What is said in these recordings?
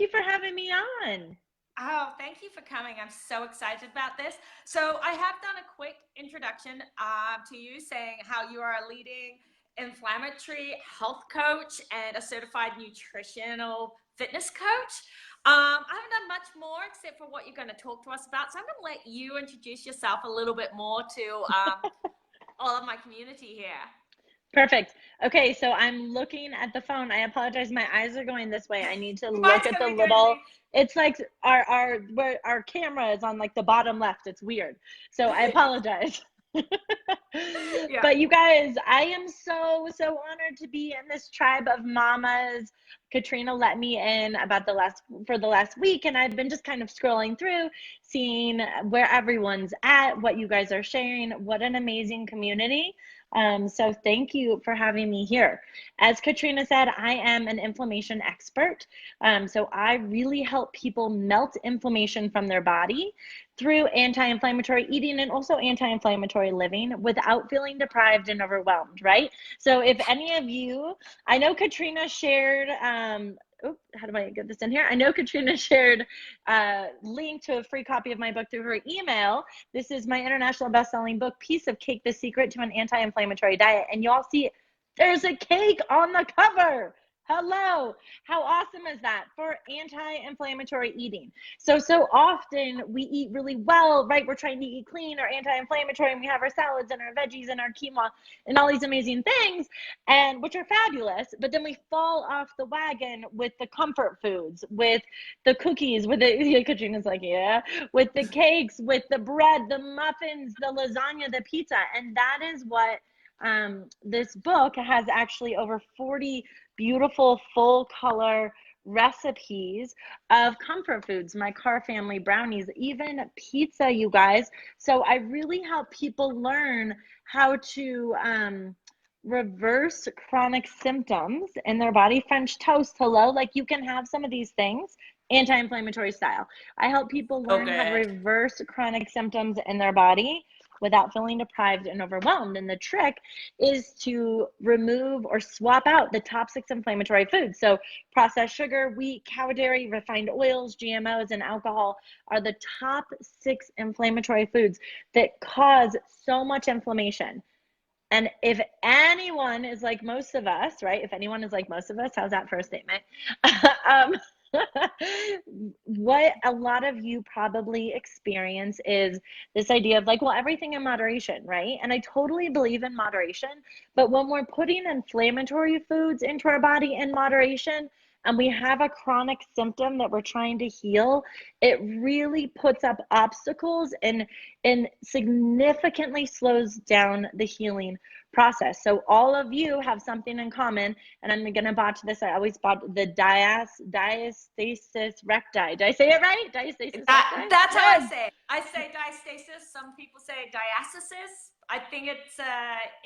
Thank you for having me on. Oh, thank you for coming. I'm so excited about this. So I have done a quick introduction to you, saying how you are a leading inflammatory health coach and a certified nutritional fitness coach. I haven't done much more except for what you're going to talk to us about. So I'm going to let you introduce yourself a little bit more to all of my community here. Perfect. Okay, so I'm looking at the phone. I apologize. My eyes are going this way. I need to look Mine's at going the to be going little, it's like our camera is on like the bottom left. It's weird. So I apologize. Yeah. But you guys, I am so honored to be in this tribe of mamas. Katrina let me in about for the last week, and I've been just kind of scrolling through, seeing where everyone's at, what you guys are sharing. What an amazing community. So thank you for having me here. As Katrina said, I am an inflammation expert. So I really help people melt inflammation from their body through anti-inflammatory eating and also anti-inflammatory living without feeling deprived and overwhelmed, right? So if any of you, I know Katrina shared, how do I get this in here? I know Katrina shared a link to a free copy of my book through her email. This is my international best-selling book, Piece of Cake, The Secret to an Anti-Inflammatory Diet. And y'all see, there's a cake on the cover. Hello. How awesome is that for anti-inflammatory eating? So often we eat really well, right? We're trying to eat clean or anti-inflammatory, and we have our salads and our veggies and our quinoa and all these amazing things, and which are fabulous. But then we fall off the wagon with the comfort foods, with the cookies, with the, Katrina's like, yeah, with the cakes, with the bread, the muffins, the lasagna, the pizza. And that is what this book has actually over 40 beautiful full color recipes of comfort foods, my Carr family brownies, even pizza, you guys. So I really help people learn how to reverse chronic symptoms in their body. French toast, hello, like you can have some of these things anti-inflammatory style. I help people learn how to reverse chronic symptoms in their body without feeling deprived and overwhelmed. And the trick is to remove or swap out the top 6 inflammatory foods. So processed sugar, wheat, cow dairy, refined oils, GMOs, and alcohol are the top 6 inflammatory foods that cause so much inflammation. And if anyone is like most of us, right? If anyone is like most of us, how's that for a statement? What a lot of you probably experience is this idea of like, well, everything in moderation, right? And I totally believe in moderation, but when we're putting inflammatory foods into our body in moderation, and we have a chronic symptom that we're trying to heal, it really puts up obstacles and significantly slows down the healing process. So all of you have something in common, and I'm going to botch this. I always botch the diastasis recti. Did I say it right? Diastasis recti? That's how I say it. I say diastasis. Some people say diastasis. I think it's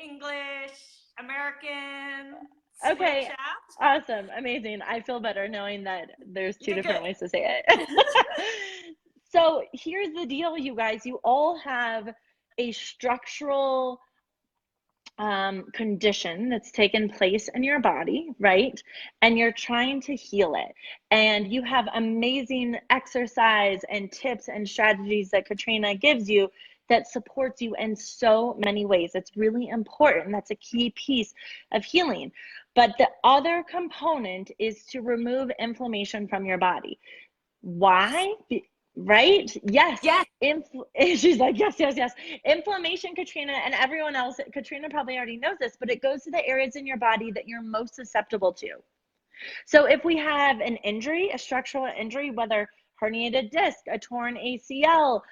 English, American. Okay, awesome, amazing. I feel better knowing that there's 2 different ways to say it. So here's the deal, you guys. You all have a structural condition that's taken place in your body, right? And you're trying to heal it. And you have amazing exercise and tips and strategies that Katrina gives you that supports you in so many ways. It's really important. That's a key piece of healing. But the other component is to remove inflammation from your body. Why? Right? Yes. She's like, yes. Inflammation, Katrina, and everyone else, Katrina probably already knows this, but it goes to the areas in your body that you're most susceptible to. So if we have an injury, a structural injury, whether herniated disc, a torn ACL,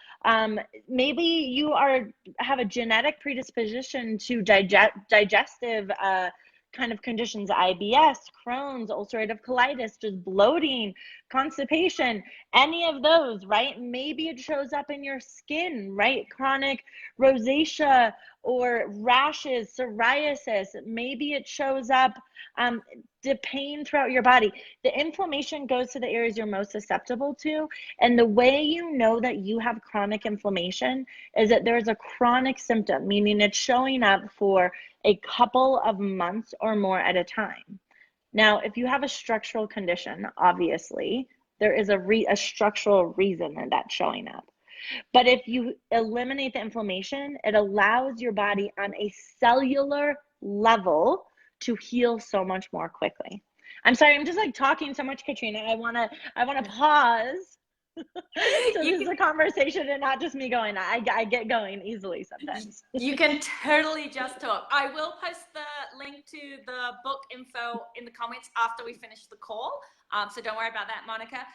maybe you have a genetic predisposition to digestive kind of conditions, IBS, Crohn's, ulcerative colitis, just bloating, constipation, any of those, right? Maybe it shows up in your skin, right? Chronic rosacea or rashes, psoriasis. Maybe it shows up the pain throughout your body. The inflammation goes to the areas you're most susceptible to. And the way you know that you have chronic inflammation is that there's a chronic symptom, meaning it's showing up for a couple of months or more at a time. Now, if you have a structural condition, obviously, there is a structural reason that that's showing up. But if you eliminate the inflammation, it allows your body on a cellular level to heal so much more quickly. I'm sorry, I'm just like talking so much, Katrina. I wanna pause. So this is a conversation and not just me going. I get going easily sometimes. You can totally just talk. I will post the link to the book info in the comments after we finish the call. So don't worry about that, Monica.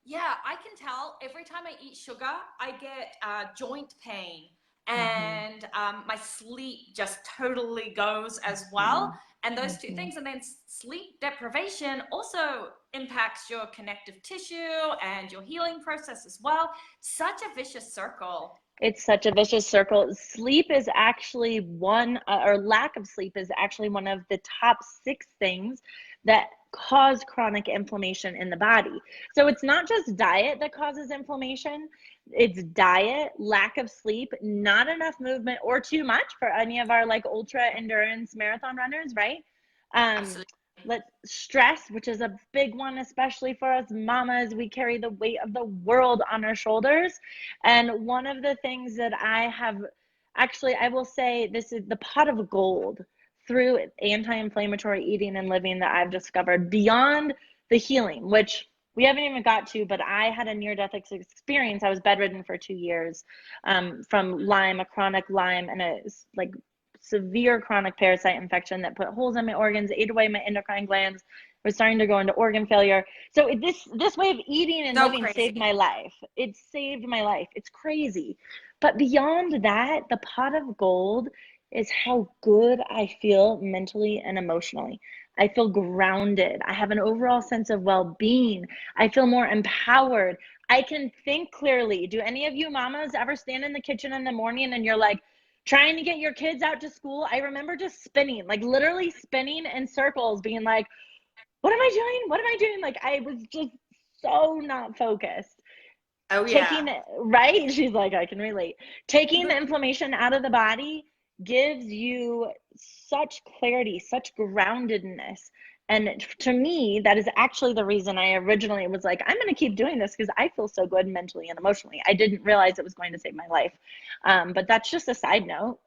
Yeah, I can tell every time I eat sugar, I get joint pain, and my sleep just totally goes as well. And those two things, and then sleep deprivation also impacts your connective tissue and your healing process as well. Such a vicious circle. It's such a vicious circle. Sleep is actually or lack of sleep is actually one of the top 6 things that cause chronic inflammation in the body. So it's not just diet that causes inflammation. It's diet, lack of sleep, not enough movement, or too much for any of our like ultra endurance marathon runners, right? Stress, which is a big one, especially for us mamas. We carry the weight of the world on our shoulders. And one of the things that I will say, this is the pot of gold through anti-inflammatory eating and living that I've discovered beyond the healing, which we haven't even got to, but I had a near-death experience. I was bedridden for 2 years from Lyme, a chronic Lyme, and a like severe chronic parasite infection that put holes in my organs, ate away my endocrine glands, was starting to go into organ failure. So this way of eating and living saved my life. It saved my life. It's crazy. But beyond that, the pot of gold is how good I feel mentally and emotionally. I feel grounded. I have an overall sense of well-being. I feel more empowered. I can think clearly. Do any of you mamas ever stand in the kitchen in the morning and you're like trying to get your kids out to school? I remember just spinning, like literally spinning in circles, being like, what am I doing? What am I doing? Like I was just so not focused. Oh yeah. Right? She's like, I can relate. Taking the inflammation out of the body gives you such clarity, such groundedness. And to me, that is actually the reason I originally was like, I'm going to keep doing this because I feel so good mentally and emotionally. I didn't realize it was going to save my life. But that's just a side note.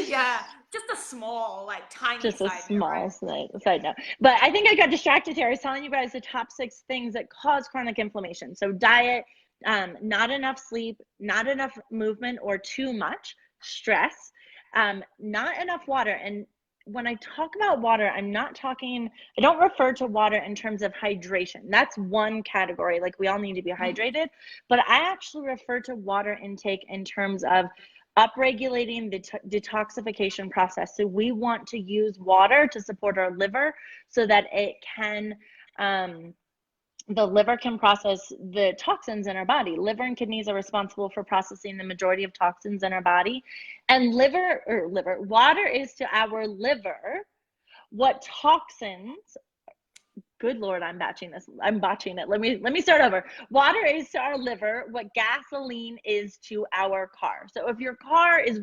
Yeah, just a small, like tiny just a small side note. But I think I got distracted here. I was telling you guys the top 6 things that cause chronic inflammation. So diet, not enough sleep, not enough movement or too much, stress, not enough water. And when I talk about water, I don't refer to water in terms of hydration. That's one category. Like we all need to be hydrated, but I actually refer to water intake in terms of upregulating the detoxification process. So we want to use water to support our liver so that it can, the liver can process the toxins in our body. Liver and kidneys are responsible for processing the majority of toxins in our body. And water is to our liver what toxins, good Lord, I'm botching it. Let me start over. Water is to our liver what gasoline is to our car. So if your car is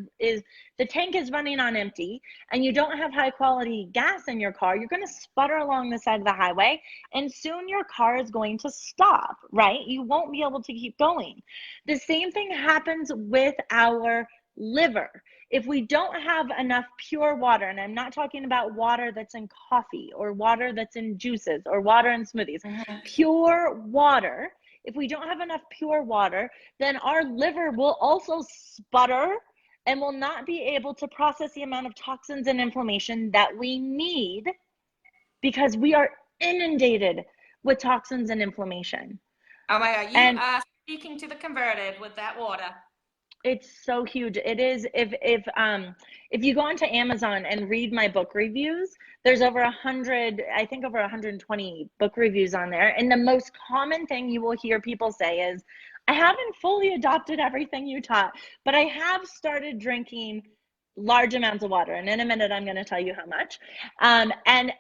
the tank is running on empty and you don't have high quality gas in your car, you're going to sputter along the side of the highway and soon your car is going to stop, right? You won't be able to keep going. The same thing happens with our liver. If we don't have enough pure water, and I'm not talking about water that's in coffee or water that's in juices or water in smoothies, pure water, if we don't have enough pure water, then our liver will also sputter and will not be able to process the amount of toxins and inflammation that we need because we are inundated with toxins and inflammation. Oh my God, you are speaking to the converted with that water. It's so huge. It is. If you go onto Amazon and read my book reviews, there's over 120 book reviews on there. And the most common thing you will hear people say is, I haven't fully adopted everything you taught, but I have started drinking large amounts of water. And in a minute, I'm going to tell you how much. And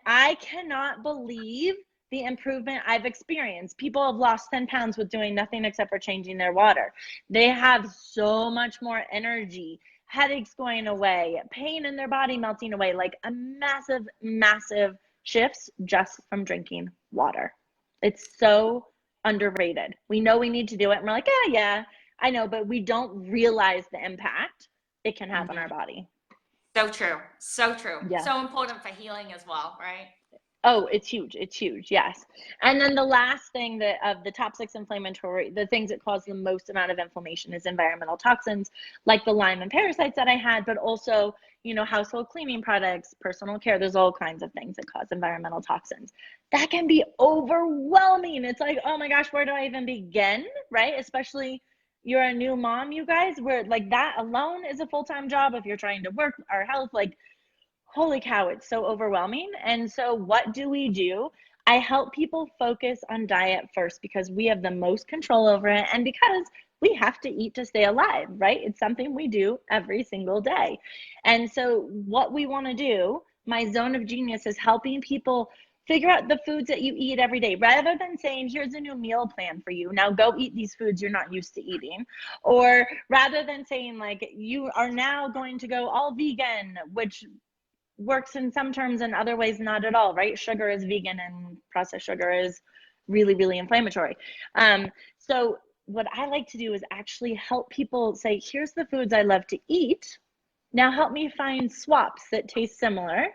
I cannot believe the improvement I've experienced. People have lost 10 pounds with doing nothing except for changing their water. They have so much more energy, headaches going away, pain in their body melting away, like a massive, massive shifts just from drinking water. It's so underrated. We know we need to do it, and we're like, yeah, I know, but we don't realize the impact it can have on our body. So true. So true. Yeah. So important for healing as well, right? Oh, it's huge. It's huge. Yes. And then the last thing that of the top 6 inflammatory, the things that cause the most amount of inflammation is environmental toxins, like the Lyme and parasites that I had, but also, household cleaning products, personal care. There's all kinds of things that cause environmental toxins. That can be overwhelming. It's like, oh my gosh, where do I even begin? Right? Especially you're a new mom, you guys, where like that alone is a full-time job. If you're trying to work our health, like, holy cow, it's so overwhelming. And so what do? I help people focus on diet first because we have the most control over it and because we have to eat to stay alive, right? It's something we do every single day. And so what we want to do, my zone of genius, is helping people figure out the foods that you eat every day rather than saying, here's a new meal plan for you. Now go eat these foods you're not used to eating. Or rather than saying, like, you are now going to go all vegan, which works in some terms and other ways not at all, right? Sugar is vegan and processed sugar is really, really inflammatory. So what I like to do is actually help people say, here's the foods I love to eat. Now help me find swaps that taste similar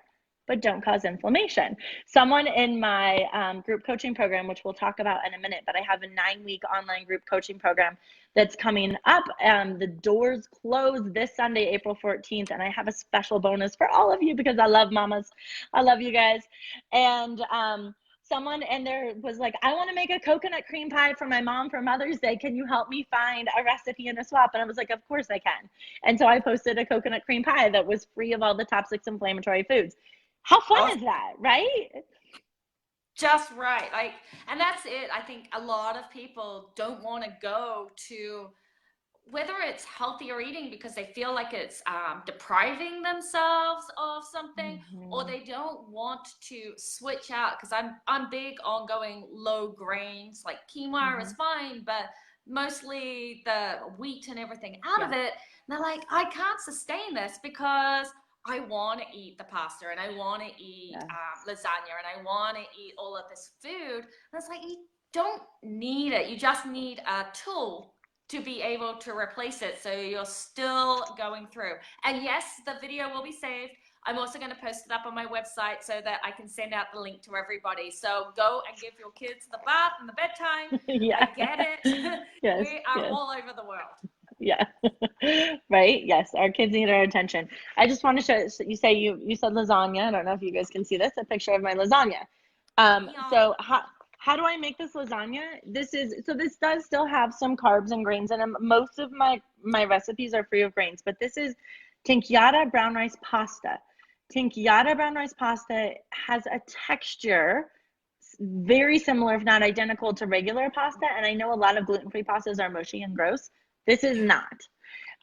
but don't cause inflammation. Someone in my group coaching program, which we'll talk about in a minute, but I have a 9-week online group coaching program that's coming up. The doors close this Sunday, April 14th, and I have a special bonus for all of you because I love mamas. I love you guys. And someone in there was like, I want to make a coconut cream pie for my mom for Mother's Day. Can you help me find a recipe and a swap? And I was like, of course I can. And so I posted a coconut cream pie that was free of all the top 6 inflammatory foods. How fun is that, right? Just right. Like, and that's it. I think a lot of people don't want to go to, whether it's healthier eating because they feel like it's depriving themselves of something, or they don't want to switch out. Because I'm big on going low grains, like quinoa is fine, but mostly the wheat and everything out of it. And they're like, I can't sustain this because I want to eat the pasta and I want to eat lasagna and I want to eat all of this food. And it's like, you don't need it. You just need a tool to be able to replace it so you're still going through. And yes, the video will be saved. I'm also going to post it up on my website so that I can send out the link to everybody. So go and give your kids the bath and the bedtime. I get it. We are all over the world. Yeah. Right. Yes. Our kids need our attention. I just want to show you said lasagna. I don't know if you guys can see this, a picture of my lasagna. So how do I make this lasagna? This does still have some carbs and grains in them. Most of my recipes are free of grains, but this is tinkyata brown rice pasta. Tinkyata brown rice pasta has a texture very similar, if not identical, to regular pasta. And I know a lot of gluten-free pastas are mushy and gross. This is not.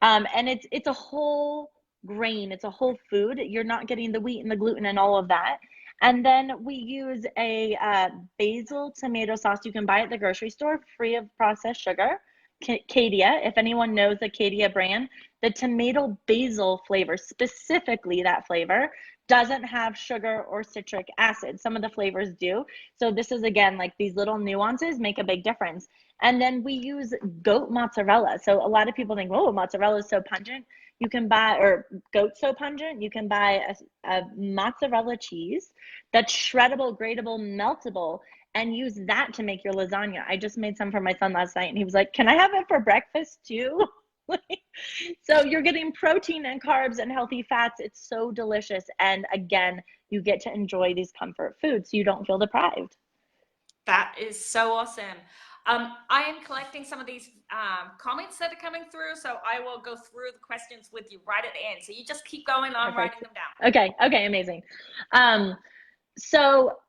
And it's a whole grain. It's a whole food. You're not getting the wheat and the gluten and all of that. And then we use a basil tomato sauce. You can buy at the grocery store, free of processed sugar. Cadia, if anyone knows the Cadia brand, the tomato basil flavor, specifically that flavor, doesn't have sugar or citric acid. Some of the flavors do. So this is, again, like these little nuances make a big difference. And then we use goat mozzarella. So a lot of people think, oh, mozzarella is so pungent. You can buy, or goat so pungent, you can buy a mozzarella cheese that's shreddable, grateable, meltable, and use that to make your lasagna. I just made some for my son last night and he was like, can I have it for breakfast too? So you're getting protein and carbs and healthy fats. It's so delicious. And again, you get to enjoy these comfort foods so you don't feel deprived. That is so awesome. I am collecting some of these comments that are coming through, so I will go through the questions with you right at the end. So you just keep going on writing them down. Okay, amazing. So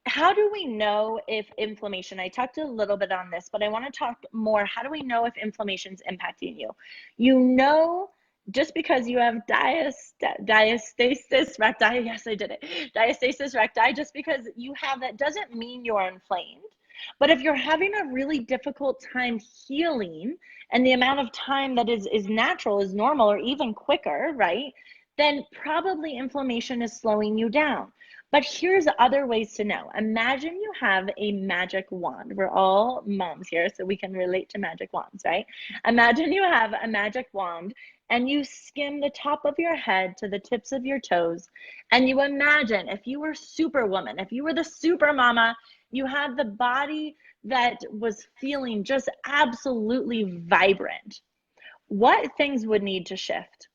how do we know if inflammation, I talked a little bit on this, but I want to talk more. How do we know if inflammation is impacting you? You know, just because you have diastasis recti, yes, I did it. Diastasis recti, just because you have that doesn't mean you're inflamed. But if you're having a really difficult time healing and the amount of time that is natural is normal or even quicker, right? then probably inflammation is slowing you down. But here's other ways to know. Imagine you have a magic wand. We're all moms here, so we can relate to magic wands, right? Imagine you have a magic wand and you skim the top of your head to the tips of your toes. And you imagine if you were Superwoman, if you were the super mama, you had the body that was feeling just absolutely vibrant. What things would need to shift?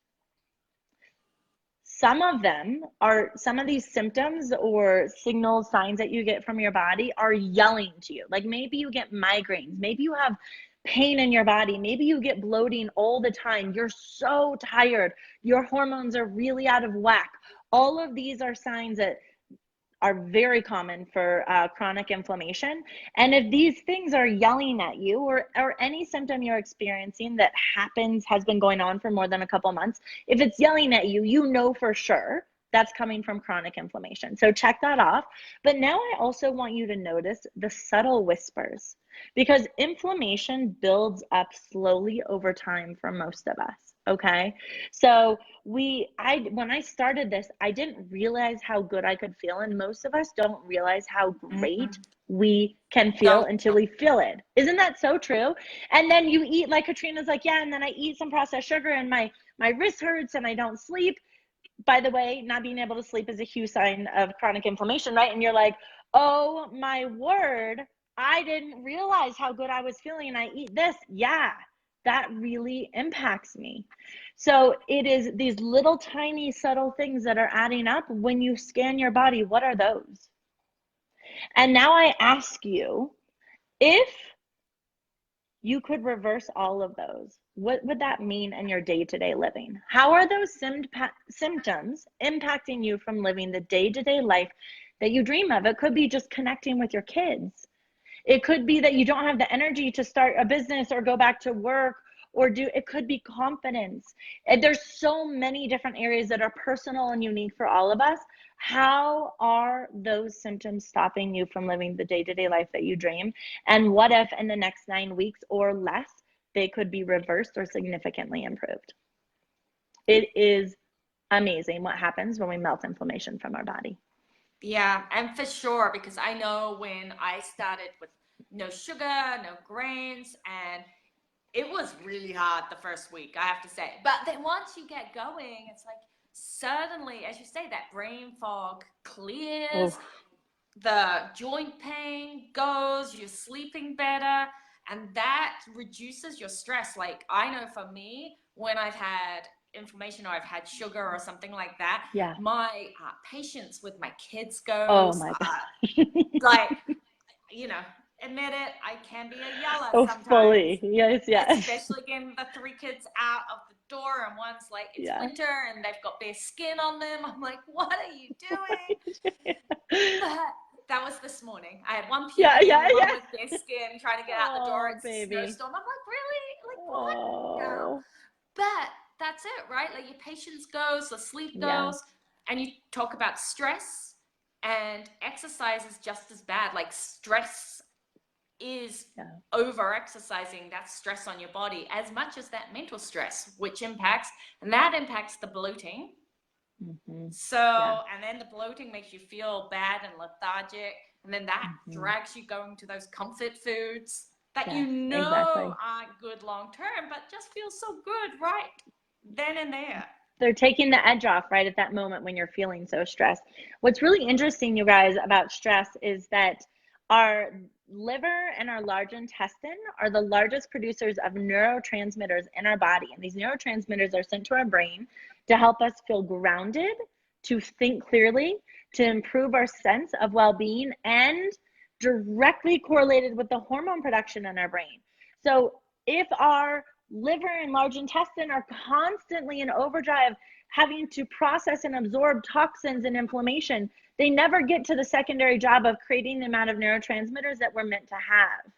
Some of them are, some of these symptoms or signals, signs that you get from your body are yelling to you. Like maybe you get migraines, maybe you have pain in your body, maybe you get bloating all the time, you're so tired, your hormones are really out of whack. All of these are signs that are very common for chronic inflammation. And if these things are yelling at you, or any symptom you're experiencing that has been going on for more than a couple months, if it's yelling at you, you know for sure that's coming from chronic inflammation. So check that off. But now I also want you to notice the subtle whispers, because inflammation builds up slowly over time for most of us. Okay. So when I started this, I didn't realize how good I could feel. And most of us don't realize how great we can feel until we feel it. Isn't that so true? And then you eat, like Katrina's like, yeah, and then I eat some processed sugar and my wrist hurts and I don't sleep. By the way, not being able to sleep is a huge sign of chronic inflammation, right? And you're like, oh my word, I didn't realize how good I was feeling and I eat this. Yeah, that really impacts me. So it is these little tiny subtle things that are adding up. When you scan your body, what are those? And now I ask you, if you could reverse all of those, what would that mean in your day-to-day living? How are those symptoms impacting you from living the day-to-day life that you dream of? It could be just connecting with your kids. It could be that you don't have the energy to start a business or go back to work it could be confidence. And there's so many different areas that are personal and unique for all of us. How are those symptoms stopping you from living the day-to-day life that you dream? And what if in the next 9 weeks or less, they could be reversed or significantly improved? It is amazing what happens when we melt inflammation from our body. Yeah, and for sure, because I know when I started with no sugar, no grains, and it was really hard the first week, I have to say. But then once you get going, it's like suddenly, as you say, that brain fog clears, the joint pain goes, you're sleeping better, and that reduces your stress. Like I know for me, when I've had inflammation or I've had sugar or something like that, my patience with my kids goes. Oh my God. Like, admit it, I can be a yeller sometimes. Fully. Yes. Especially getting the 3 kids out of the door, and one's like, it's winter and they've got bare skin on them. I'm like, what are you doing? But that was this morning. I had one puberty, one with bare skin, trying to get out the door. It's a snowstorm. I'm like, really? Like, what? No. But that's it, right? Like your patience goes, the sleep goes, and you talk about stress, and exercise is just as bad. Like stress is over exercising, that's stress on your body as much as that mental stress, which impacts the bloating. So and then the bloating makes you feel bad and lethargic, and then that drags you going to those comfort foods that aren't good long term, but just feel so good right then and there. They're taking the edge off right at that moment when you're feeling so stressed. What's really interesting, you guys, about stress is that our liver and our large intestine are the largest producers of neurotransmitters in our body. And these neurotransmitters are sent to our brain to help us feel grounded, to think clearly, to improve our sense of well-being, and directly correlated with the hormone production in our brain. So if our liver and large intestine are constantly in overdrive, having to process and absorb toxins and inflammation, they never get to the secondary job of creating the amount of neurotransmitters that we're meant to have.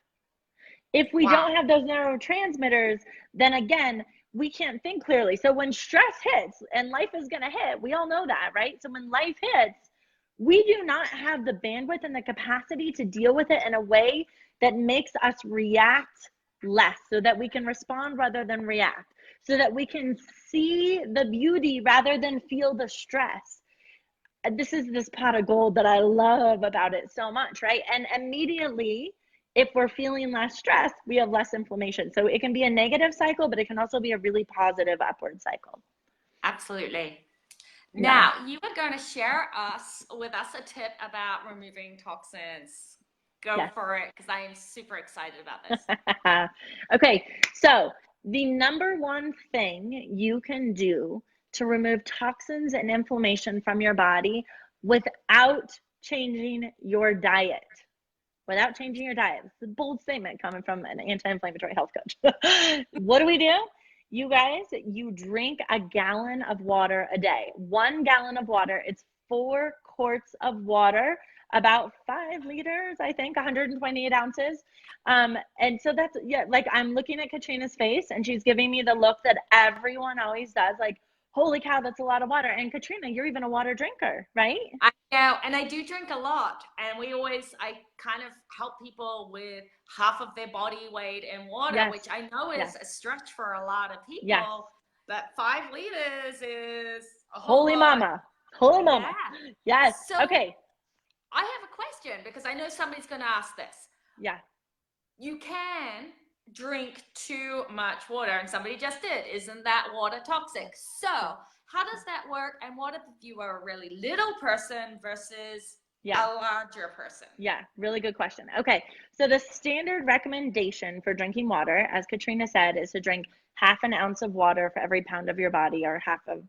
If we don't have those neurotransmitters, then again, we can't think clearly. So when stress hits, and life is going to hit, we all know that, right? So when life hits, we do not have the bandwidth and the capacity to deal with it in a way that makes us react less, so that we can respond rather than react. so that we can see the beauty rather than feel the stress. This is this pot of gold that I love about it so much, right? And immediately, if we're feeling less stress, we have less inflammation. So it can be a negative cycle, but it can also be a really positive upward cycle. Absolutely. Yeah. Now, you are going to share with us a tip about removing toxins. Go Yes. for it, because I am super excited about this. Okay, so the number one thing you can do to remove toxins and inflammation from your body without changing your diet. Without changing your diet. It's a bold statement coming from an anti-inflammatory health coach. What do? You guys, you drink a gallon of water a day. 1 gallon of water, it's 4 quarts of water, about 5 liters, I think, 128 ounces. And so that's, yeah, like I'm looking at Katrina's face and she's giving me the look that everyone always does, like, holy cow, that's a lot of water. And Katrina, you're even a water drinker, right? I know, and I do drink a lot. And I kind of help people with half of their body weight in water, Yes. which I know is Yes. a stretch for a lot of people. Yes. But 5 liters is a Holy mama. Holy mama. Yeah. Yes. So okay. I have a question, because I know somebody's going to ask this. Yeah. You can drink too much water, and somebody just did. Isn't that water toxic? So how does that work? And what if you are a really little person versus a larger person? Yeah, really good question. Okay, so the standard recommendation for drinking water, as Katrina said, is to drink half an ounce of water for every pound of your body, or half of,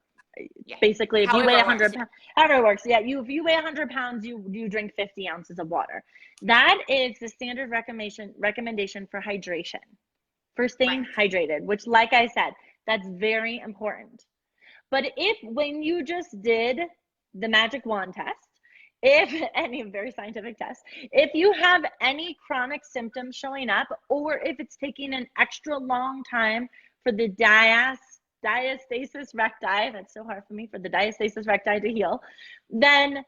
basically, if you weigh 100 pounds, however it works. Yeah, if you weigh 100 pounds, you drink 50 ounces of water. That is the standard recommendation for hydration, for staying hydrated, which, like I said, that's very important. But if, when you just did the magic wand test, if any very scientific test, if you have any chronic symptoms showing up, or if it's taking an extra long time for the diastasis recti, that's so hard for me, for the diastasis recti to heal, then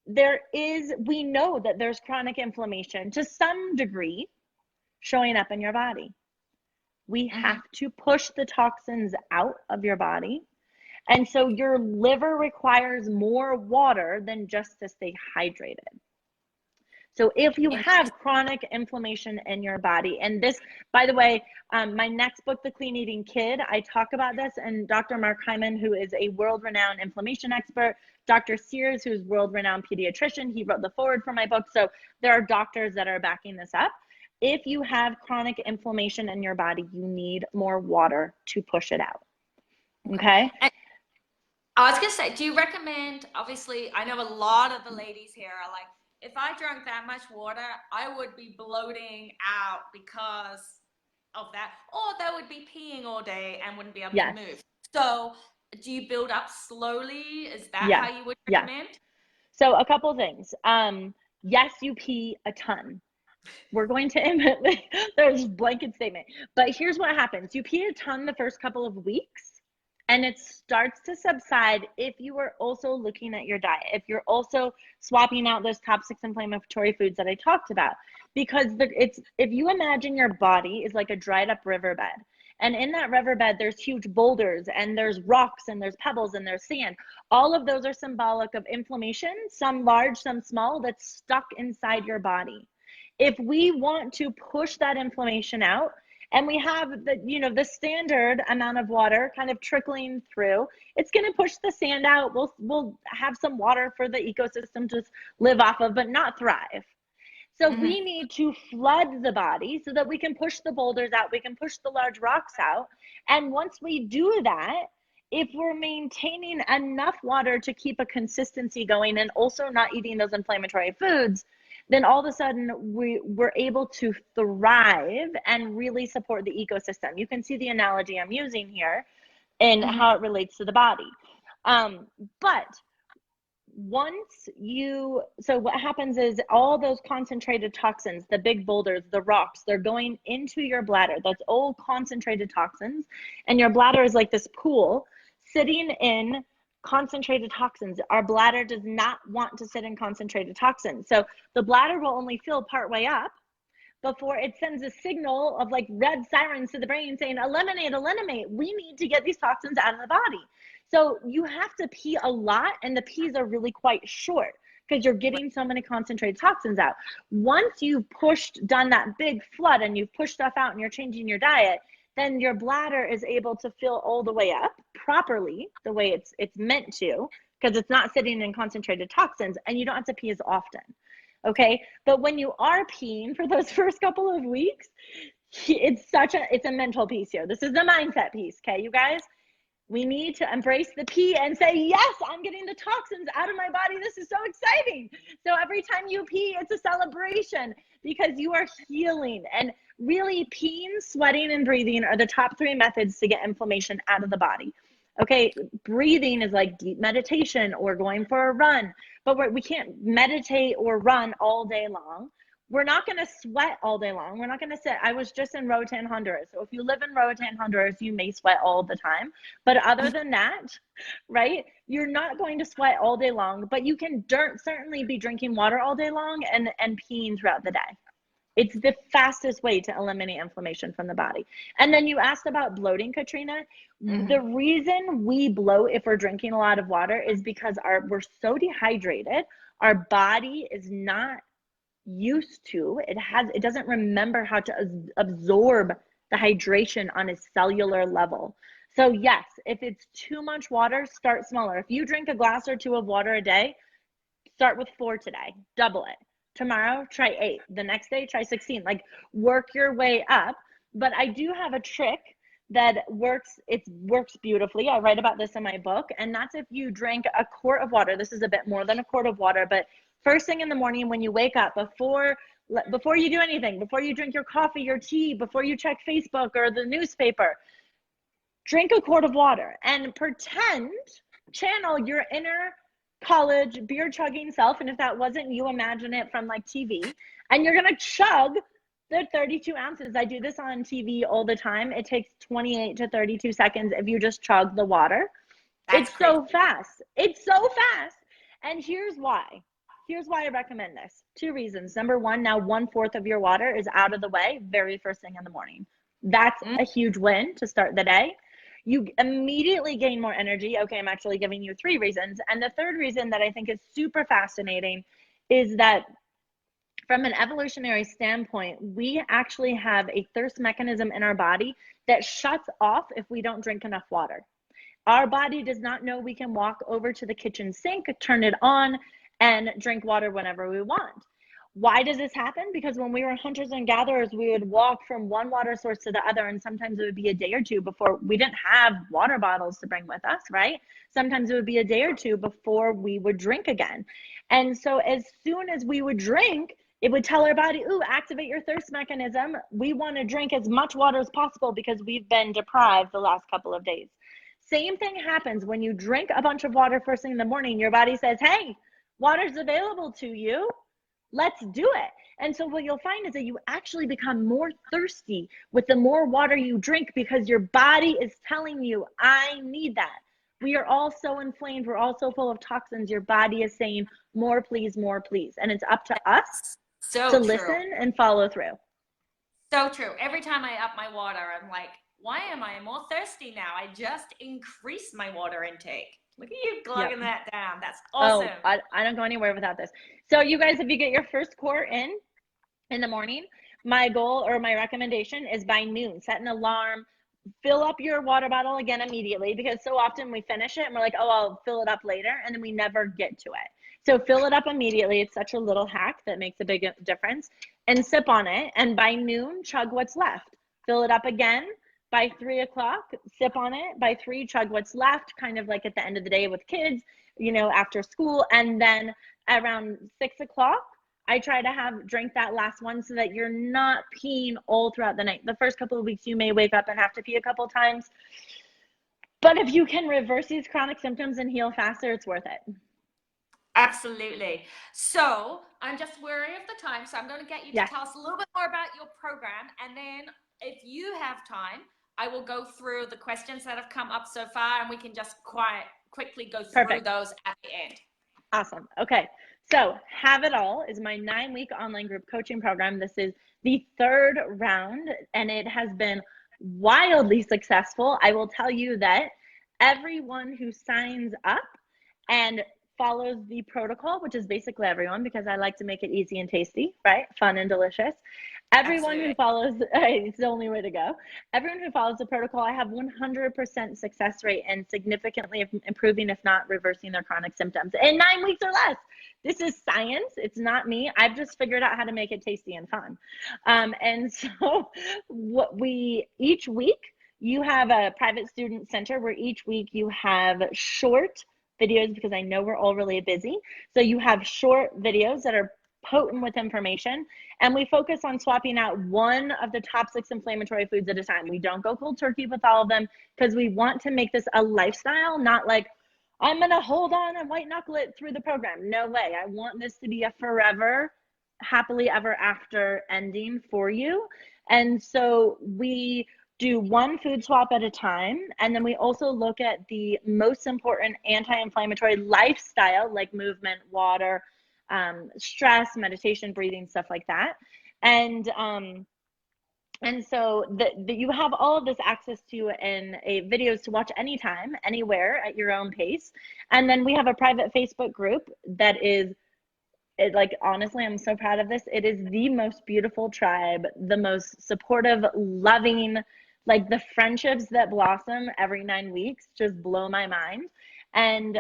we know that there's chronic inflammation to some degree showing up in your body. We have to push the toxins out of your body. And so your liver requires more water than just to stay hydrated. So if you have chronic inflammation in your body, and this, by the way, my next book, The Clean Eating Kid, I talk about this, and Dr. Mark Hyman, who is a world-renowned inflammation expert, Dr. Sears, who's world-renowned pediatrician, he wrote the foreword for my book. So there are doctors that are backing this up. If you have chronic inflammation in your body, you need more water to push it out. Okay? I was going to say, do you recommend, obviously, I know a lot of the ladies here are like, if I drank that much water, I would be bloating out because of that, or they would be peeing all day and wouldn't be able to move. So do you build up slowly? Is that how you would recommend? So a couple of things. Yes, you pee a ton. We're going to there's a blanket statement, but here's what happens. You pee a ton the first couple of weeks, and it starts to subside if you are also looking at your diet, if you're also swapping out those top 6 inflammatory foods that I talked about. Because if you imagine your body is like a dried up riverbed, and in that riverbed, there's huge boulders, and there's rocks, and there's pebbles, and there's sand. All of those are symbolic of inflammation, some large, some small, that's stuck inside your body. If we want to push that inflammation out, and we have the standard amount of water kind of trickling through, it's going to push the sand out. We'll have some water for the ecosystem to live off of, but not thrive. So we need to flood the body so that we can push the boulders out, we can push the large rocks out. And once we do that, if we're maintaining enough water to keep a consistency going and also not eating those inflammatory foods, then all of a sudden we're able to thrive and really support the ecosystem. You can see the analogy I'm using here and how it relates to the body. But so what happens is all those concentrated toxins, the big boulders, the rocks, they're going into your bladder. That's all concentrated toxins. And your bladder is like this pool sitting in concentrated toxins. Our bladder does not want to sit in concentrated toxins. So the bladder will only fill part way up, before it sends a signal of like red sirens to the brain saying, eliminate, eliminate. We need to get these toxins out of the body. So you have to pee a lot, and the pees are really quite short because you're getting so many concentrated toxins out. Once you've done that big flood and you've pushed stuff out and you're changing your diet, then your bladder is able to fill all the way up properly the way it's meant to, because it's not sitting in concentrated toxins, and you don't have to pee as often. Okay, but when you are peeing for those first couple of weeks, it's a mental piece here. This is the mindset piece, okay, you guys? We need to embrace the pee and say, yes, I'm getting the toxins out of my body. This is so exciting. So every time you pee, it's a celebration because you are healing. And really, peeing, sweating, and breathing are the top 3 methods to get inflammation out of the body. Okay, breathing is like deep meditation or going for a run, but we can't meditate or run all day long. We're not going to sweat all day long. We're not going to sit. I was just in Roatan, Honduras. So if you live in Roatan, Honduras, you may sweat all the time. But other than that, right, you're not going to sweat all day long, but you can certainly be drinking water all day long and peeing throughout the day. It's the fastest way to eliminate inflammation from the body. And then you asked about bloating, Katrina. Mm-hmm. The reason we bloat if we're drinking a lot of water is because we're so dehydrated. Our body is not used to, it doesn't remember how to absorb the hydration on a cellular level. So yes, if it's too much water, start smaller. If you drink a glass or 2 of water a day, start with 4 today, double it. Tomorrow, try 8. The next day, try 16. Like, work your way up. But I do have a trick that works. It works beautifully. I write about this in my book. And that's if you drink a quart of water. This is a bit more than a quart of water, but first thing in the morning when you wake up, before you do anything, before you drink your coffee, your tea, before you check Facebook or the newspaper, drink a quart of water and channel your inner college beer chugging self. And if that wasn't you, imagine it from like TV, and you're going to chug the 32 ounces. I do this on TV all the time. It takes 28 to 32 seconds if you just chug the water. It's so fast. It's so fast. And here's why I recommend this. 2 reasons. Number 1, now 1/4 of your water is out of the way very first thing in the morning. That's a huge win to start the day. You immediately gain more energy. Okay, I'm actually giving you 3 reasons. And the third reason that I think is super fascinating is that from an evolutionary standpoint, we actually have a thirst mechanism in our body that shuts off if we don't drink enough water. Our body does not know we can walk over to the kitchen sink, turn it on, and drink water whenever we want. Why does this happen? Because when we were hunters and gatherers, we would walk from one water source to the other, and sometimes it would be a day or 2 before we didn't have water bottles to bring with us, right? Sometimes it would be a day or 2 before we would drink again. And so as soon as we would drink, it would tell our body, ooh, activate your thirst mechanism. We want to drink as much water as possible because we've been deprived the last couple of days. Same thing happens when you drink a bunch of water first thing in the morning. Your body says, hey, water's available to you. Let's do it. And so what you'll find is that you actually become more thirsty with the more water you drink because your body is telling you, I need that. We are all so inflamed. We're all so full of toxins. Your body is saying, more, please, more, please. And it's up to us to listen and follow through. So true. Every time I up my water, I'm like, why am I more thirsty now? I just increased my water intake. Look at you glugging that down. That's awesome. Oh, I don't go anywhere without this. So you guys, if you get your first quart in the morning, my goal or my recommendation is by noon, set an alarm, fill up your water bottle again immediately, because so often we finish it and we're like, oh, I'll fill it up later. And then we never get to it. So fill it up immediately. It's such a little hack that makes a big difference, and sip on it. And by noon, chug what's left. Fill it up again. By 3 o'clock, sip on it. By 3, chug what's left, kind of like at the end of the day with kids, you know, after school. And then around 6 o'clock, I try to drink that last one so that you're not peeing all throughout the night. The first couple of weeks, you may wake up and have to pee a couple times. But if you can reverse these chronic symptoms and heal faster, it's worth it. Absolutely. So I'm just wary of the time. So I'm going to get you to tell us a little bit more about your program. And then if you have time, I will go through the questions that have come up so far, and we can just quickly go through those at the end. Awesome. Okay. So Have It All is my 9-week online group coaching program. This is the 3rd round, and it has been wildly successful. I will tell you that everyone who signs up and follows the protocol, which is basically everyone, because I like to make it easy and tasty, right? Fun and delicious. Everyone Absolutely. who follows, it's the only way to go. Everyone who follows the protocol, I have 100% success rate and significantly improving, if not reversing, their chronic symptoms in 9 weeks or less. This is science. It's not me. I've just figured out how to make it tasty and fun. And so each week, you have a private student center where each week you have short videos, because I know we're all really busy. So you have short videos that are potent with information, and we focus on swapping out one of the top 6 inflammatory foods at a time. We don't go cold turkey with all of them, because we want to make this a lifestyle, not like I'm gonna hold on and white knuckle it through the program. No way. I want this to be a forever, happily ever after ending for you. And so we do one food swap at a time, and then we also look at the most important anti-inflammatory lifestyle, like movement, water, stress, meditation, breathing, stuff like that. And so you have all of this access to in videos to watch anytime, anywhere, at your own pace. And then we have a private Facebook group that is, like, honestly, I'm so proud of this. It is the most beautiful tribe, the most supportive, loving, like the friendships that blossom every 9 weeks just blow my mind. And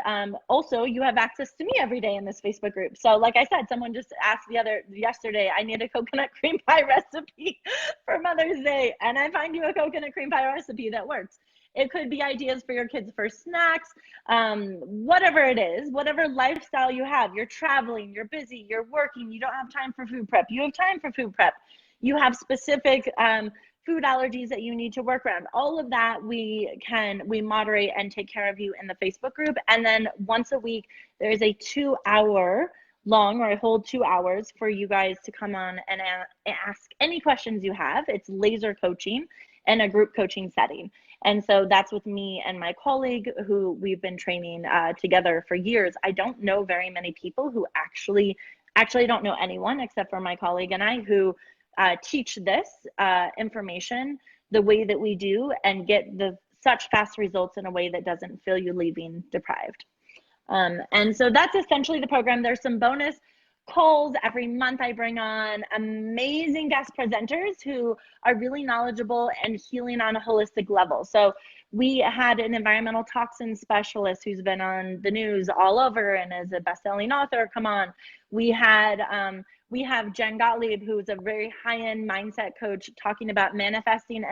also, you have access to me every day in this Facebook group. So like I said, someone just asked yesterday, I need a coconut cream pie recipe for Mother's Day. And I find you a coconut cream pie recipe that works. It could be ideas for your kids for snacks, whatever it is, whatever lifestyle you have. You're traveling, you're busy, you're working, you don't have time for food prep. You have time for food prep. You have specific food allergies that you need to work around. All of that we moderate and take care of you in the Facebook group. And then once a week, there is a 2-hour long, or I hold 2 hours for you guys to come on and ask any questions you have. It's laser coaching and a group coaching setting. And so that's with me and my colleague who we've been training together for years. I don't know very many people who actually don't know anyone except for my colleague and I, who teach this information the way that we do and get such fast results in a way that doesn't feel you leaving deprived. And so that's essentially the program. There's some bonus calls every month. I bring on amazing guest presenters who are really knowledgeable and healing on a holistic level. So we had an environmental toxin specialist who's been on the news all over and is a best-selling author come on. We have Jen Gottlieb, who's a very high-end mindset coach, talking about manifesting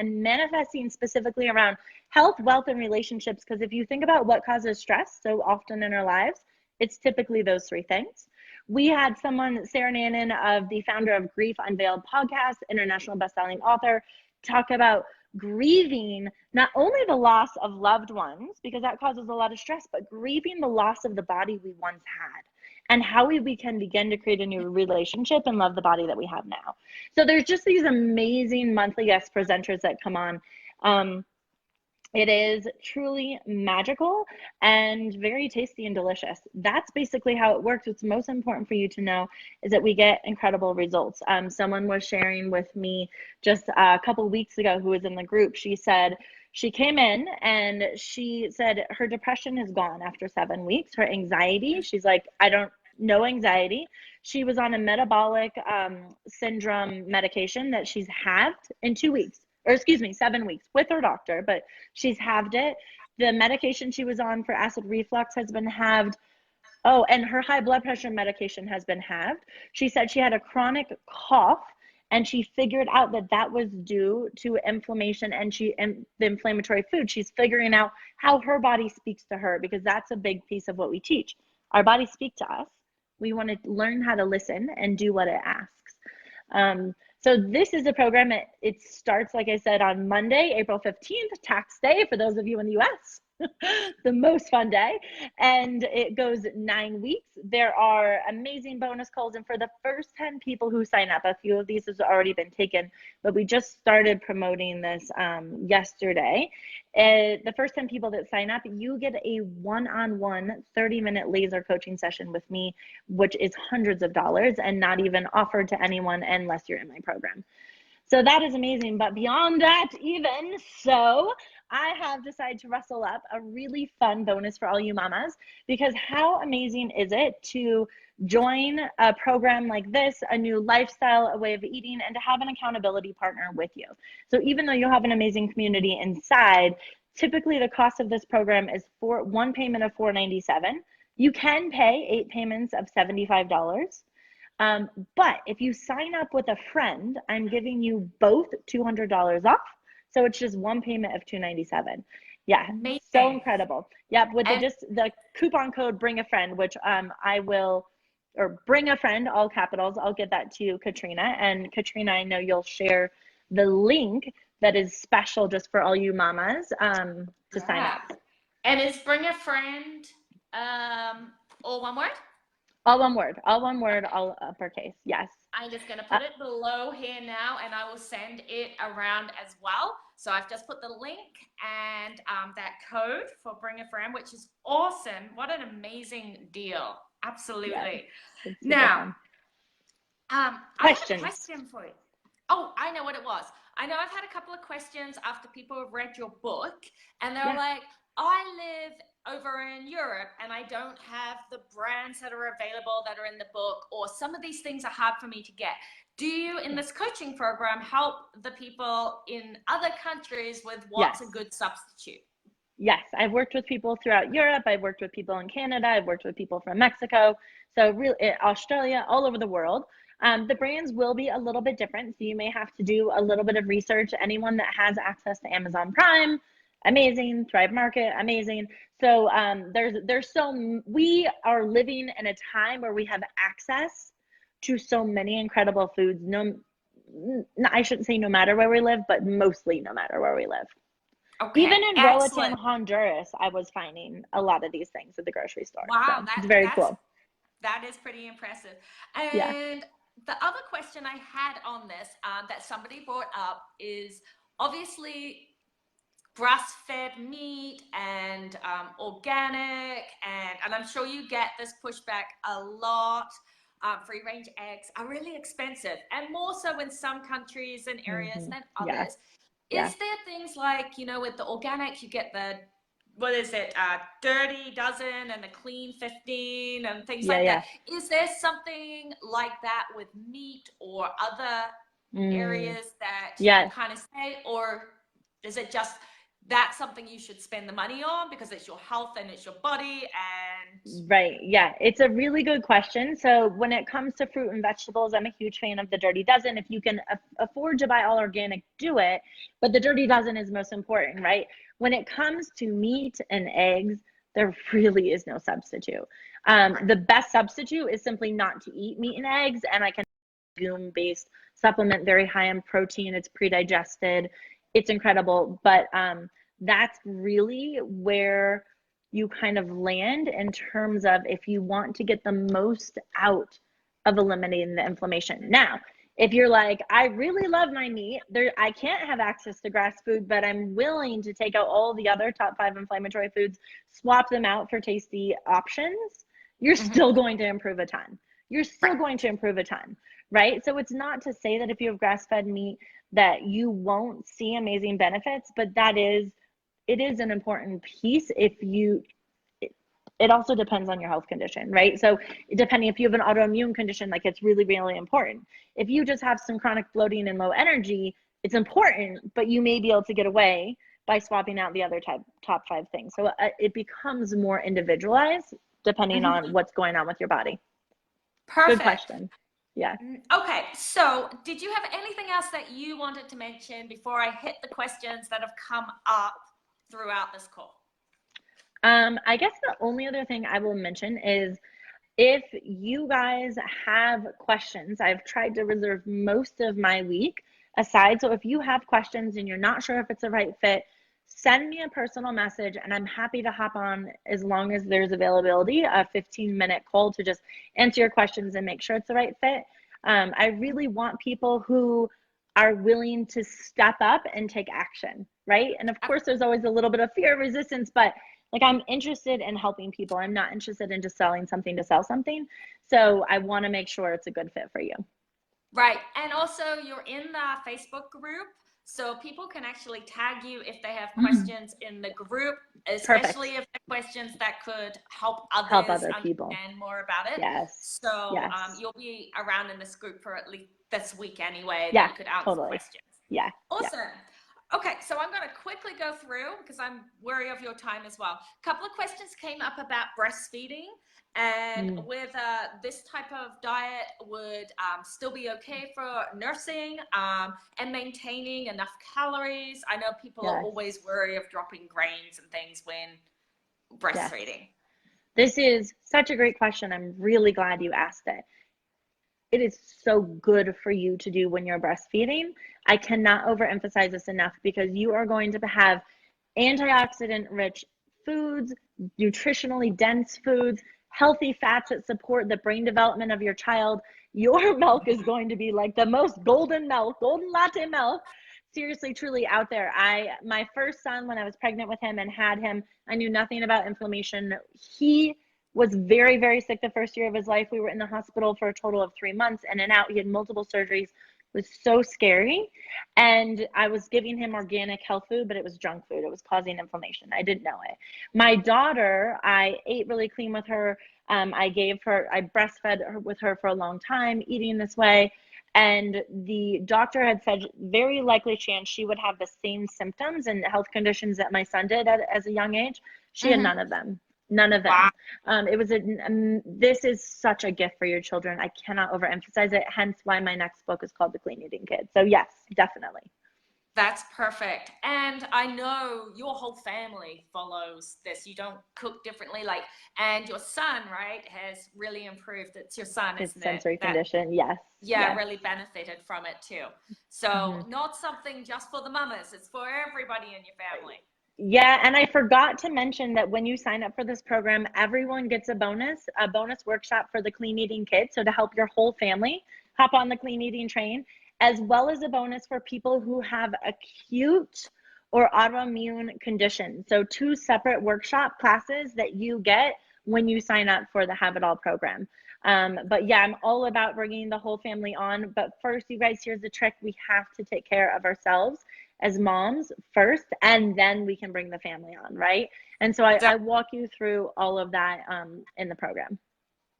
specifically around health, wealth, and relationships. Because if you think about what causes stress so often in our lives, it's typically those 3 things. We had someone, Sarah Nannon, of the founder of Grief Unveiled podcast, international best-selling author, talk about grieving not only the loss of loved ones, because that causes a lot of stress, but grieving the loss of the body we once had, and how we can begin to create a new relationship and love the body that we have now. So there's just these amazing monthly guest presenters that come on. It is truly magical and very tasty and delicious. That's basically how it works. What's most important for you to know is that we get incredible results. Someone was sharing with me just a couple weeks ago who was in the group. She said she came in and she said her depression is gone after 7 weeks. Her anxiety, she's like, no anxiety. She was on a metabolic syndrome medication that she's halved in 2 weeks. Or excuse me, 7 weeks with her doctor, but she's halved it. The medication she was on for acid reflux has been halved. Oh, and her high blood pressure medication has been halved. She said she had a chronic cough, and she figured out that was due to inflammation and the inflammatory food. She's figuring out how her body speaks to her, because that's a big piece of what we teach. Our bodies speak to us. We want to learn how to listen and do what it asks. So this is a program. It starts, like I said, on Monday, April 15th, tax day for those of you in the US. the most fun day. And it goes 9 weeks. There are amazing bonus calls. And for the first 10 people who sign up, a few of these has already been taken, but we just started promoting this yesterday. The first 10 people that sign up, you get a one-on-one 30-minute laser coaching session with me, which is hundreds of dollars and not even offered to anyone unless you're in my program. So that is amazing. But beyond that, even so, I have decided to rustle up a really fun bonus for all you mamas, because how amazing is it to join a program like this, a new lifestyle, a way of eating, and to have an accountability partner with you. So even though you have an amazing community inside, typically the cost of this program is for one payment of $497. You can pay 8 payments of $75. But if you sign up with a friend, I'm giving you both $200 off. So it's just one payment of $297. Yeah, amazing. So incredible. Yep, with the coupon code bring a friend, which I will, or bring a friend, all capitals, I'll get that to Katrina. And Katrina, I know you'll share the link that is special just for all you mamas to sign up. And is bring a friend all one word? All one word, all uppercase, yes. I'm just going to put it below here now, and I will send it around as well. So I've just put the link and that code for Bring a Friend, which is awesome. What an amazing deal. Absolutely. Yeah, now, I have a questions. question for you. Oh, I know what it was. I know I've had a couple of questions after people have read your book, and they're like, I live over in Europe and I don't have the brands that are available that are in the book, or some of these things are hard for me to get. Do you, in this coaching program, help the people in other countries with what's a good substitute? Yes, I've worked with people throughout Europe. I've worked with people in Canada. I've worked with people from Mexico. So really, Australia, all over the world. The brands will be a little bit different. So you may have to do a little bit of research. Anyone that has access to Amazon Prime, amazing. Thrive Market, amazing. So we are living in a time where we have access to so many incredible foods. I shouldn't say no matter where we live, but mostly no matter where we live. Okay, even in Roatan, Honduras, I was finding a lot of these things at the grocery store. Wow, so it's very cool. That is pretty impressive. And the other question I had on this that somebody brought up is obviously grass-fed meat and organic, and I'm sure you get this pushback a lot. Free-range eggs are really expensive, and more so in some countries and areas than others. Is there things like, you know, with the organic, you get the, what is it, dirty dozen and the clean 15 and things like that. Is there something like that with meat or other areas that you kind of say, or is it just that's something you should spend the money on because it's your health and it's your body? And right, it's a really good question. So when it comes to fruit and vegetables, I'm a huge fan of the dirty dozen. If you can afford to buy all organic, do it, but the dirty dozen is most important, right? When it comes to meat and eggs, there really is no substitute. The best substitute is simply not to eat meat and eggs, and I can legume-based supplement, very high in protein, it's pre-digested, it's incredible. But that's really where you kind of land in terms of if you want to get the most out of eliminating the inflammation. Now, if you're like, I really love my meat, I can't have access to grass food, but I'm willing to take out all the other top 5 inflammatory foods, swap them out for tasty options, you're still going to improve a ton. You're still going to improve a ton, right? So it's not to say that if you have grass-fed meat that you won't see amazing benefits, but it is an important piece. It also depends on your health condition, right? So depending if you have an autoimmune condition, like it's really, really important. If you just have some chronic bloating and low energy, it's important, but you may be able to get away by swapping out the other top 5 things. So it becomes more individualized depending on what's going on with your body. Perfect. Good question. Yeah. Okay, so did you have anything else that you wanted to mention before I hit the questions that have come up throughout this call? I guess the only other thing I will mention is if you guys have questions, I've tried to reserve most of my week aside. So if you have questions and you're not sure if it's the right fit, send me a personal message and I'm happy to hop on as long as there's availability, a 15-minute call to just answer your questions and make sure it's the right fit. I really want people who are willing to step up and take action, right? And of course, there's always a little bit of fear, resistance, but like, I'm interested in helping people. I'm not interested in just selling something to sell something. So I want to make sure it's a good fit for you. Right. And also, you're in the Facebook group, so people can actually tag you if they have questions in the group, especially if the questions that could help others people understand more about it. Yes. So yes. You'll be around in this group for at least this week anyway. Yeah, that you could answer totally. questions. Yeah. Awesome. Yeah. Okay, so I'm going to quickly go through because I'm wary of your time as well. A couple of questions came up about breastfeeding. And with this type of diet would still be okay for nursing and maintaining enough calories. I know people are always wary of dropping grains and things when breastfeeding. This is such a great question. I'm really glad you asked it. It is so good for you to do when you're breastfeeding. I cannot overemphasize this enough because you are going to have antioxidant rich foods, nutritionally dense foods, healthy fats that support the brain development of your child. Your milk is going to be like the most golden milk, golden latte milk, seriously, truly out there. My first son, when I was pregnant with him and had him, I knew nothing about inflammation. He was very, very sick the first year of his life. We were in the hospital for a total of 3 months, in and out. He had multiple surgeries. It was so scary. And I was giving him organic health food, but it was junk food. It was causing inflammation. I didn't know it. My daughter, I ate really clean with her. I breastfed her with her for a long time, eating this way. And the doctor had said very likely chance she would have the same symptoms and health conditions that my son did as a young age. She had none of them. None of them. Wow. This is such a gift for your children. I cannot overemphasize it. Hence why my next book is called The Clean Eating Kid. So yes, definitely. That's perfect. And I know your whole family follows this. You don't cook differently, and your son, right, has really improved. It's your son, his isn't sensory it? condition, yes. Yeah, really benefited from it too. So not something just for the mamas, it's for everybody in your family. Yeah, and I forgot to mention that when you sign up for this program, everyone gets a bonus workshop for the Clean Eating Kid. So to help your whole family hop on the clean eating train, as well as a bonus for people who have acute or autoimmune conditions. So 2 separate workshop classes that you get when you sign up for the Have It All program. But yeah, I'm all about bringing the whole family on. But first, you guys, here's the trick. We have to take care of ourselves as moms first, and then we can bring the family on, right? And so I walk you through all of that in the program.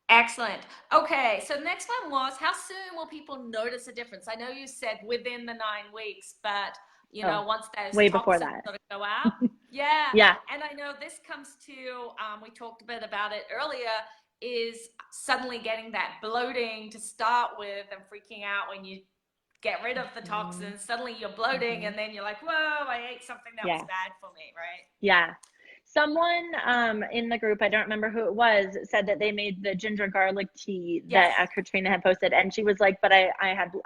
Excellent. Okay, so the next one was, how soon will people notice a difference? I know you said within the 9 weeks, but once those way before that sort of go out. Yeah. Yeah. And I know this comes to, we talked a bit about it earlier, is suddenly getting that bloating to start with and freaking out when you get rid of the toxins. Suddenly you're bloating and then you're like, whoa, I ate something that was bad for me, right? Yeah. Someone in the group, I don't remember who it was, said that they made the ginger garlic tea that Katrina had posted, and she was like, but I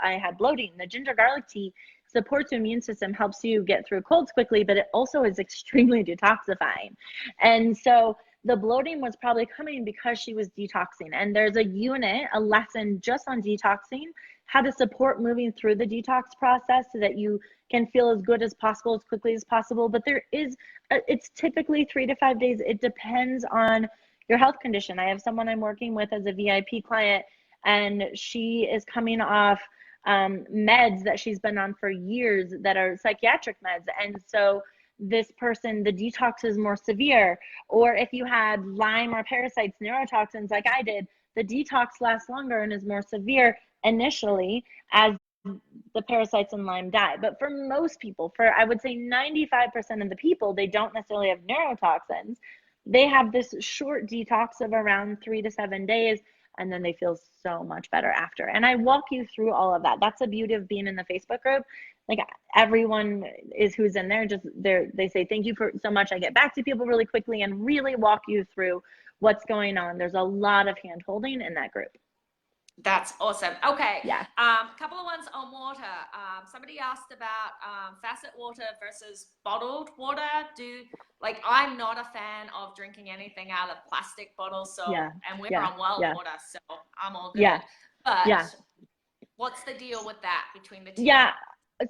had bloating. The ginger garlic tea supports your immune system, helps you get through colds quickly, but it also is extremely detoxifying. And so the bloating was probably coming because she was detoxing. And there's a lesson just on detoxing, how to support moving through the detox process so that you can feel as good as possible, as quickly as possible. But it's typically 3 to 5 days. It depends on your health condition. I have someone I'm working with as a VIP client, and she is coming off meds that she's been on for years that are psychiatric meds. And so this person, the detox is more severe. Or if you had Lyme or parasites, neurotoxins like I did, the detox lasts longer and is more severe initially as the parasites in Lyme die. But for most people, I would say 95% of the people, they don't necessarily have neurotoxins. They have this short detox of around 3 to 7 days, and then they feel so much better after. And I walk you through all of that. That's the beauty of being in the Facebook group. Like, everyone who's in there, they say, thank you for so much. I get back to people really quickly and really walk you through what's going on. There's a lot of hand holding in that group. That's awesome. Okay. Yeah. Couple of ones on water. Somebody asked about facet water versus bottled water. I'm not a fan of drinking anything out of plastic bottles. So, Yeah. and we're Yeah. on well Yeah. water, so I'm all good. Yeah. Yeah. But what's the deal with that between the two? Yeah.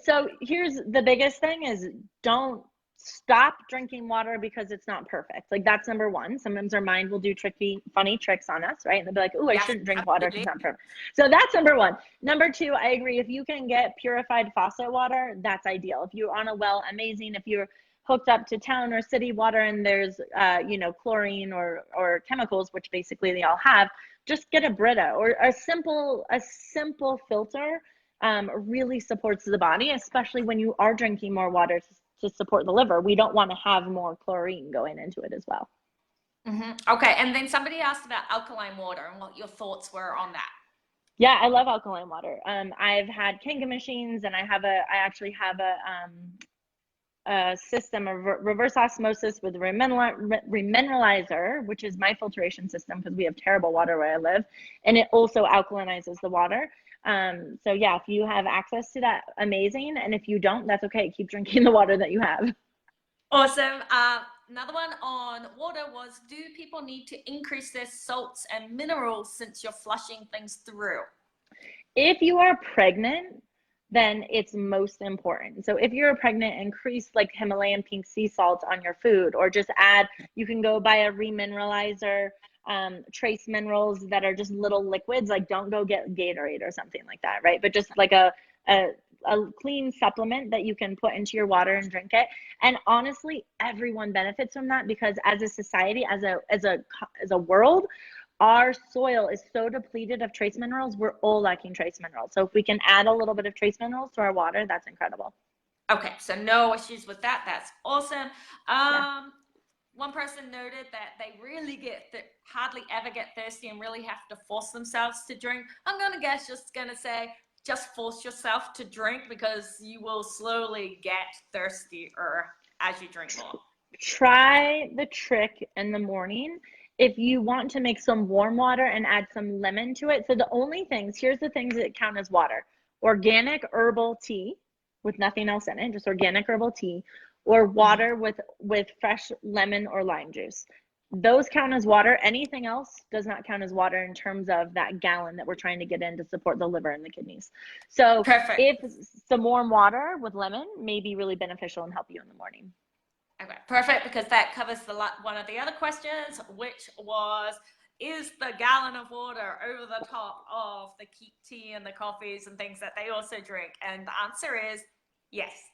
So here's the biggest thing is don't stop drinking water because it's not perfect. Like that's number one. Sometimes our mind will do funny tricks on us, right? And they'll be like, oh, I Yes, shouldn't drink water because absolutely. it's not perfect. So that's number one. Number two, I agree. If you can get purified faucet water, that's ideal. If you're on a well, amazing. If you're hooked up to town or city water and there's chlorine or chemicals, which basically they all have, just get a Brita or a simple filter. Really supports the body, especially when you are drinking more water to support the liver. We don't want to have more chlorine going into it as well. Okay, and then somebody asked about alkaline water and what your thoughts were on that. Yeah, I love alkaline water. I've had Kangen machines, and I actually have a system of reverse osmosis with remineralizer, which is my filtration system because we have terrible water where I live, and it also alkalinizes the water. So yeah, if you have access to that, amazing. And if you don't, that's okay. Keep drinking the water that you have. Awesome. Another one on water was, do people need to increase their salts and minerals since you're flushing things through? If you are pregnant, then it's most important. So if you're pregnant, increase like Himalayan pink sea salt on your food, or just you can go buy a remineralizer, trace minerals that are just little liquids. Like don't go get Gatorade or something like that, right? But just like a clean supplement that you can put into your water and drink it. And honestly, everyone benefits from that because as a society, as a world, our soil is so depleted of trace minerals. We're all lacking trace minerals. So if we can add a little bit of trace minerals to our water, that's incredible. Okay, so no issues with that. That's awesome. Yeah. One person noted that they really hardly ever get thirsty and really have to force themselves to drink. I'm gonna say just force yourself to drink because you will slowly get thirstier as you drink more. Try the trick in the morning. If you want to make some warm water and add some lemon to it. So here's the things that count as water: organic herbal tea with nothing else in it, just organic herbal tea, or water with fresh lemon or lime juice. Those count as water. Anything else does not count as water in terms of that gallon that we're trying to get in to support the liver and the kidneys. So Perfect. if some warm water with lemon may be really beneficial and help you in the morning. Okay, perfect, because that covers one of the other questions, which was, is the gallon of water over the top of the tea and the coffees and things that they also drink? And the answer is yes.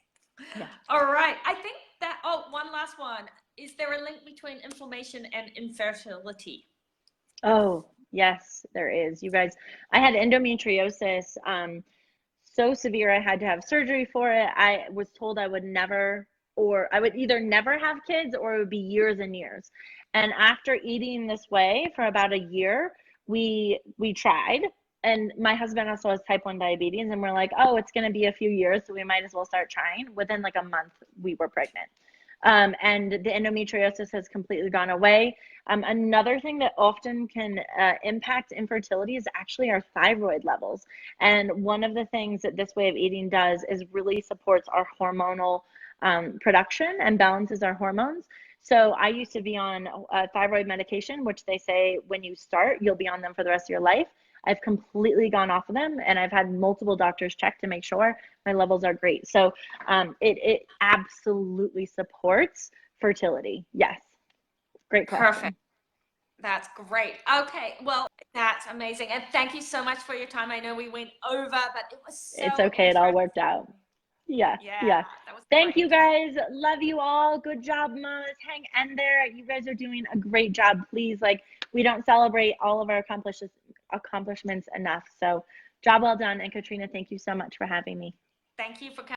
Yeah. All right. I think that, one last one. Is there a link between inflammation and infertility? Oh, yes, there is. You guys, I had endometriosis, so severe I had to have surgery for it. I was told I would either never have kids or it would be years and years. And after eating this way for about a year, we tried. And my husband also has type 1 diabetes, and we're like, oh, it's going to be a few years, so we might as well start trying. Within like a month, we were pregnant. And the endometriosis has completely gone away. Another thing that often can impact infertility is actually our thyroid levels. And one of the things that this way of eating does is really supports our hormonal production and balances our hormones. So I used to be on thyroid medication, which they say when you start, you'll be on them for the rest of your life. I've completely gone off of them, and I've had multiple doctors check to make sure my levels are great. So it absolutely supports fertility. Yes. Great question. Perfect. That's great. Okay, well, that's amazing. And thank you so much for your time. I know we went over, but it was so It's okay. It all worked out. Yeah. That was Thank great. you guys. Love you all. Good job, mamas. Hang in there. You guys are doing a great job. Please, we don't celebrate all of our accomplishments enough. So job well done. And Katrina, thank you so much for having me. Thank you for coming.